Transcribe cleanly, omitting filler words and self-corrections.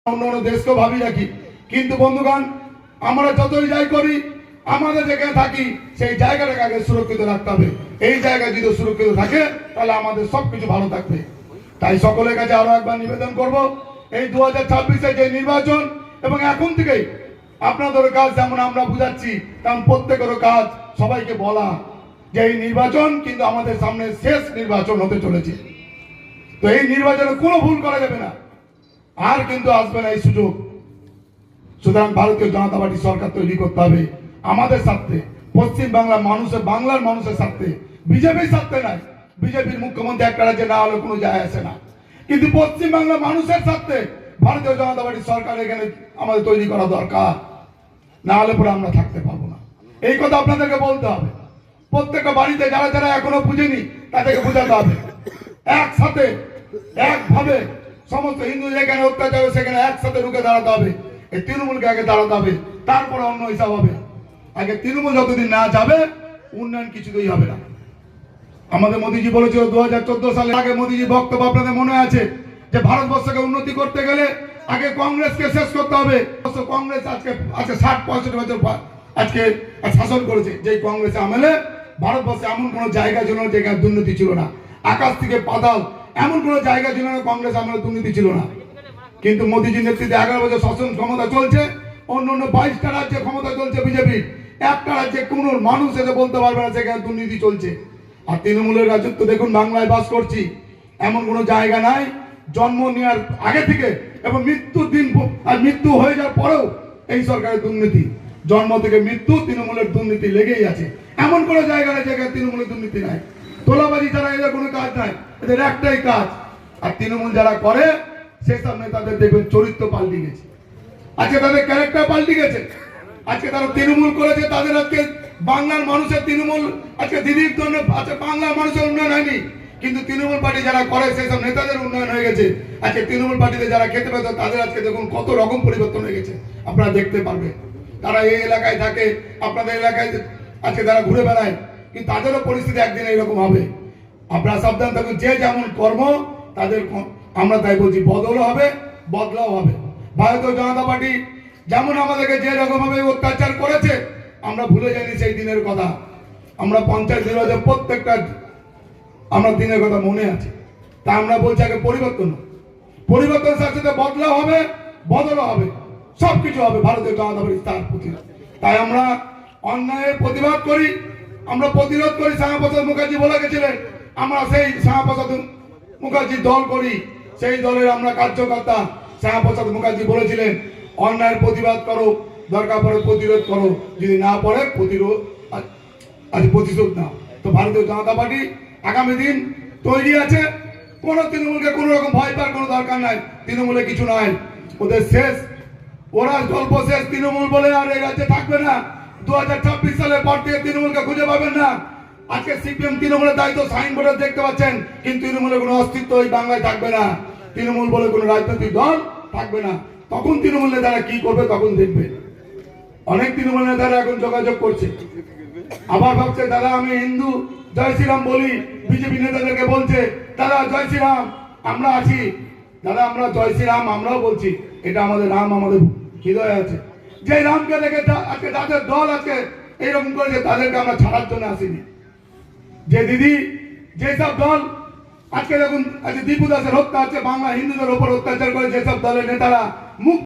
অন্যান্য দেশকেও ভাবি রাখি, কিন্তু বন্ধুগণ আমরা যতই যাই করি আমাদের যেখানে থাকি সেই জায়গাটাকে আগে সুরক্ষিত রাখতে হবে। এই জায়গা যদি সুরক্ষিত থাকে তাহলে আমাদের সবকিছু ভালো থাকবে। তাই সকলের কাছে আরো একবার নিবেদন করব, এই 2026-এ যে নির্বাচন এবং এখন থেকেই আপনাদের কাজ যেমন আমরা বুঝাচ্ছি তেমন প্রত্যেকের কাজ সবাইকে বলা যে এই নির্বাচন কিন্তু আমাদের সামনে শেষ নির্বাচন হতে চলেছে। তো এই নির্বাচনে কোনো ভুল করা যাবে না, আর কিন্তু আসবে না এই সুযোগ। সুতরাং ভারতীয় জনতা পার্টি সরকার তৈরি করতে হবে আমাদের স্বার্থে, পশ্চিম বাংলার মানুষের স্বার্থে, বিজেপির স্বার্থে নয়। বিজেপির মুখ্যমন্ত্রী একটা রাজ্যে না হলে কোনো যায় আসে না, কিন্তু পশ্চিম বাংলার মানুষের স্বার্থে ভারতীয় জনতা পার্টি সরকার এখানে আমাদের তৈরি করা দরকার, না হলে পরে আমরা থাকতে পারবো না। এই কথা আপনাদেরকে বলতে হবে। প্রত্যেকটা বাড়িতে যারা যারা এখনো বুঝেনি তাদেরকে বোঝাতে হবে, একসাথে একভাবে সমস্ত হিন্দু যেখানে অত্যাচার সেখানে একসাথে রুখে দাঁড়াতে হবে। এই তৃণমূলকে আগে দাঁড়াতে হবে, তারপরে অন্য হিসাব হবে। আগে তৃণমূল যতদিন না যাবে উন্নয়ন কিছুতেই হবে না। আমাদের মোদীজি বলেছিল 2014 সালে আগে মোদীজি বক্তব্য আপনাদের মনে আছে যে ভারতবর্ষকে উন্নতি করতে গেলে আগে কংগ্রেসকে শেষ করতে হবে। কংগ্রেস আজকে 60-65 বছর আজকে শাসন করেছে। যে কংগ্রেস আমলে ভারতবর্ষে এমন কোন জায়গা ছিল না যেখানে দুর্নীতি ছিল না, আকাশ থেকে পাতাল এমন কোন জায়গা ছিল না কংগ্রেস আমলে দুর্নীতি ছিল না। কিন্তু মোদীজির নেতৃত্বে 11 বছর শাসন ক্ষমতা চলছে, অন্য 22টা রাজ্যে ক্ষমতা চলছে বিজেপি, একটা রাজ্যে কোন মানুষ এসে বলতে পারবে না সেখানে দুর্নীতি চলছে। আর তৃণমূলের রাজত্ব দেখুন, বাংলায় বাস করছি, এমন কোন জায়গা নাই জন্ম নেওয়ার আগে থেকে এবং মৃত্যুর দিন আর মৃত্যু হয়ে যাওয়ার পরেও এই সরকারের দুর্নীতি, জন্ম থেকে মৃত্যু তৃণমূলের দুর্নীতি লেগেই আছে। এমন কোন জায়গা নেই যেখানে তৃণমূলের দুর্নীতি নাই। তোলাবাজি ছাড়া এদের কোনো কাজ নাই, এদের একটাই কাজ। আর তৃণমূল যারা করে সেসব নেতাদের দেখবেন চরিত্র পাল্টে গেছে, আজকে তাদের ক্যারেক্টার পাল্টে গেছে। আজকে তারা তৃণমূল করেছে, তাদের আজকে বাংলার মানুষের তৃণমূল আজকে দিদির জন্য আজকে বাংলার মানুষের উন্নয়ন হয়নি, কিন্তু তৃণমূল পার্টি যারা করে সেসব নেতাদের উন্নয়ন হয়ে গেছে। আজকে তৃণমূল পার্টিতে যারা খেতে পেত তাদের আজকে দেখুন কত রকম পরিবর্তন হয়ে গেছে, আপনারা দেখতে পারবেন। তারা এই এলাকায় থাকে, আপনাদের এলাকায় আজকে তারা ঘুরে বেড়ায়, কিন্তু তাদেরও পরিস্থিতি একদিন এইরকম হবে। আপনারা সাবধান থাকুন, যে যেমন কর্ম তাদের আমরা তাই বলছি বদলও হবে, বদলাও হবে। ভারতীয় জনতা পার্টি যেমন আমাদেরকে যে রকম ভাবে অত্যাচার করেছে আমরা ভুলে যাইনি সেই দিনের কথা। আমরা পঞ্চায়েত নির্বাচনে প্রত্যেকটা আমরা দিনের কথা মনে আছে। তা আমরা বলছি আগে পরিবর্তন সাথে বদলাও হবে, বদলও হবে, সবকিছু হবে ভারতীয় জনতা পার্টি তার প্রতি। তাই আমরা অন্যায়ের প্রতিবাদ করি, আমরা প্রতিরোধ করি। শ্যামাপ্রসাদ মুখার্জি বলে গেছিলেন, আমরা সেই শ্যামাপ্রসাদ মুখার্জির দল করি, সেই দলের আমরা কার্যকর্তা। শ্যামাপ্রসাদ মুখার্জি বলেছিলেন অন্যায়ের প্রতিবাদ করো, দরকার পড়ে প্রতিরোধ করো, যদি না পড়ে প্রতিশোধ নাও। তো ভারতীয় জনতা পার্টি আগামী দিন তৈরি আছে। কোন তৃণমূলকে কোন রকম ভয় পাওয়ার কোনো দরকার নাই, তৃণমূলে কিছু নয়, ওদের শেষ, ওরা গল্প শেষ। তৃণমূল বলে আর এই রাজ্যে থাকবে না। 2026 সালের পর থেকে তৃণমূলকে খুঁজে পাবেন না। আজকে সিপিএম তৃণমূলের দায়িত্ব সাইনবোর্ডে দেখতে পাচ্ছেন, কিন্তু তৃণমূলের কোনো অস্তিত্ব এই বাংলায় থাকবে না। তৃণমূল বলে কোনো রাজনৈতিক দল থাকবে না। তখন তৃণমূল নেতারা কি করবে তখন দেখবে। অনেক তৃণমূল নেতারা এখন যোগাযোগ করছে, আবার ভাবছে দাদা আমি হিন্দু, জয় শ্রীরাম বলি। বিজেপি নেতাদেরকে বলছে দাদা জয় শ্রীরাম, আমরা আছি দাদা, আমরা জয় শ্রীরাম আমরাও বলছি, এটা আমাদের রাম, আমাদের হৃদয়ে আছে। যে রামকে দেখে আজকে যাদের দল আছে এইরকম করেছে তাদেরকে আমরা ছাড়ার জন্য আসিনি। যে দিদি যেসব দল আজকে দেখুন আজকে দীপু দাসের হত্যা আছে, বাংলা হিন্দুদের উপর অত্যাচার করে যেসব দলের নেতারা মুখ